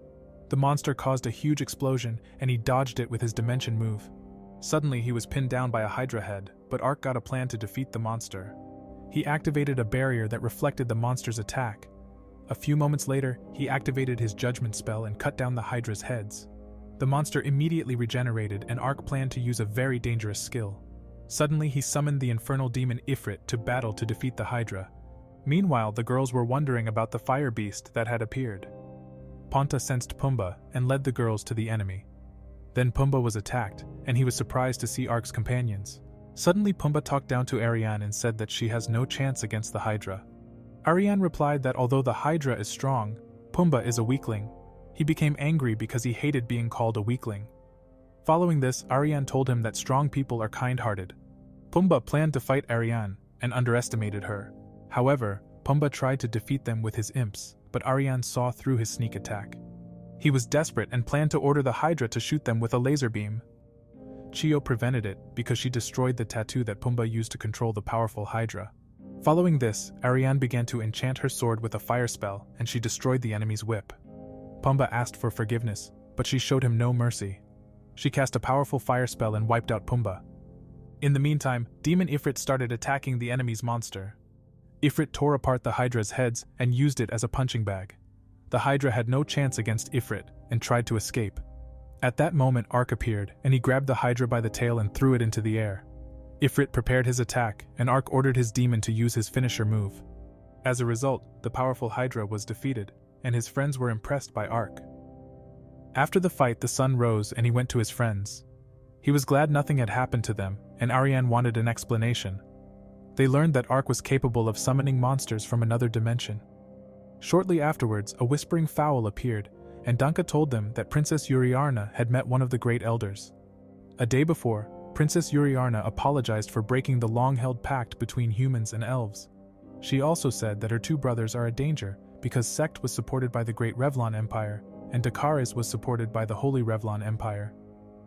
The monster caused a huge explosion, and he dodged it with his dimension move. Suddenly he was pinned down by a Hydra head, but Ark got a plan to defeat the monster. He activated a barrier that reflected the monster's attack. A few moments later, he activated his judgment spell and cut down the Hydra's heads. The monster immediately regenerated, and Ark planned to use a very dangerous skill. Suddenly he summoned the infernal demon Ifrit to battle to defeat the Hydra. Meanwhile, the girls were wondering about the fire beast that had appeared. Ponta sensed Pumbaa and led the girls to the enemy. Then Pumbaa was attacked, and he was surprised to see Ark's companions. Suddenly Pumbaa talked down to Ariane and said that she has no chance against the Hydra. Ariane replied that although the Hydra is strong, Pumbaa is a weakling. He became angry because he hated being called a weakling. Following this, Ariane told him that strong people are kind-hearted. Pumbaa planned to fight Ariane and underestimated her. However, Pumbaa tried to defeat them with his imps, but Ariane saw through his sneak attack. He was desperate and planned to order the Hydra to shoot them with a laser beam. Chiyo prevented it because she destroyed the tattoo that Pumbaa used to control the powerful Hydra. Following this, Ariane began to enchant her sword with a fire spell, and she destroyed the enemy's whip. Pumbaa asked for forgiveness, but she showed him no mercy. She cast a powerful fire spell and wiped out Pumbaa. In the meantime, Demon Ifrit started attacking the enemy's monster. Ifrit tore apart the Hydra's heads and used it as a punching bag. The Hydra had no chance against Ifrit and tried to escape. At that moment, Ark appeared, and he grabbed the Hydra by the tail and threw it into the air. Ifrit prepared his attack, and Ark ordered his demon to use his finisher move. As a result, the powerful Hydra was defeated, and his friends were impressed by Ark. After the fight, the sun rose and he went to his friends. He was glad nothing had happened to them, and Ariane wanted an explanation. They learned that Ark was capable of summoning monsters from another dimension. Shortly afterwards, a whispering fowl appeared, and Danka told them that Princess Yuriarna had met one of the great elders. A day before, Princess Yuriarna apologized for breaking the long-held pact between humans and elves. She also said that her two brothers are a danger because Sect was supported by the Great Revlon Empire, and Dakaris was supported by the Holy Revlon Empire.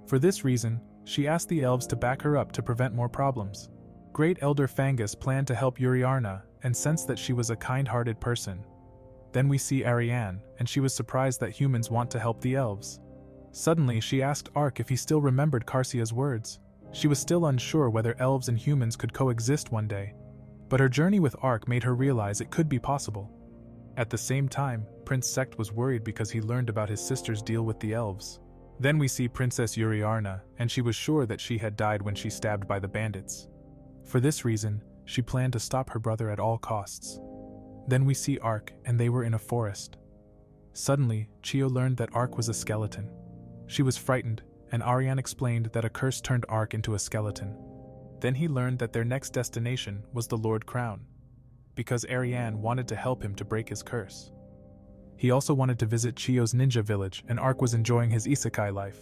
For this reason, she asked the elves to back her up to prevent more problems. Great Elder Fangus planned to help Yuriarna and sensed that she was a kind-hearted person. Then we see Ariane, and she was surprised that humans want to help the elves. Suddenly, she asked Ark if he still remembered Karcia's words. She was still unsure whether elves and humans could coexist one day, but her journey with Ark made her realize it could be possible. At the same time, Prince Sect was worried because he learned about his sister's deal with the elves. Then we see Princess Yuriarna, and she was sure that she had died when she stabbed by the bandits. For this reason, she planned to stop her brother at all costs. Then we see Ark, and they were in a forest. Suddenly, Chiyo learned that Ark was a skeleton. She was frightened, and Ariane explained that a curse turned Ark into a skeleton. Then he learned that their next destination was the Lord Crown, because Ariane wanted to help him to break his curse. He also wanted to visit Chiyo's ninja village, and Ark was enjoying his Isekai life.